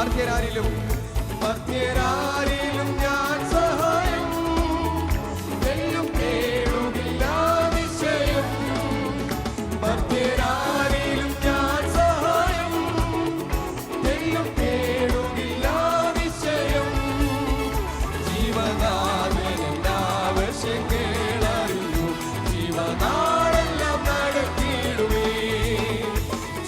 മധ്യരാരിലും ഞാൻ സഹായം, എല്ലും കേടുമില്ല നിശ്ചയം. മധ്യരാരിലും ഞാൻ സഹായം, എല്ലും കേടുമില്ല നിശ്ചയം. ജീവനാഥന്റെ ആവശ്യങ്ങളറിഞ്ഞു, ജീവനാളെല്ലാം നടത്തിയിടുമേ.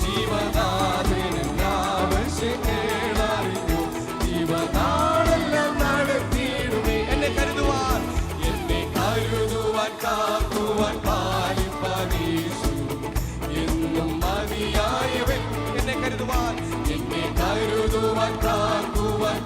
ജീവനാഥന്റെ ആവശ്യങ്ങളറിഞ്ഞു, ജീവനാളെല്ലാം നടത്തിയിടുമേ. എന്നെ കരുതുവാൻ കാക്കുവാൻ പാലിപ്പാൻ യേശു എന്നും മതിയായവൻ. എന്നെ കരുതുവാൻ കാക്കുവാൻ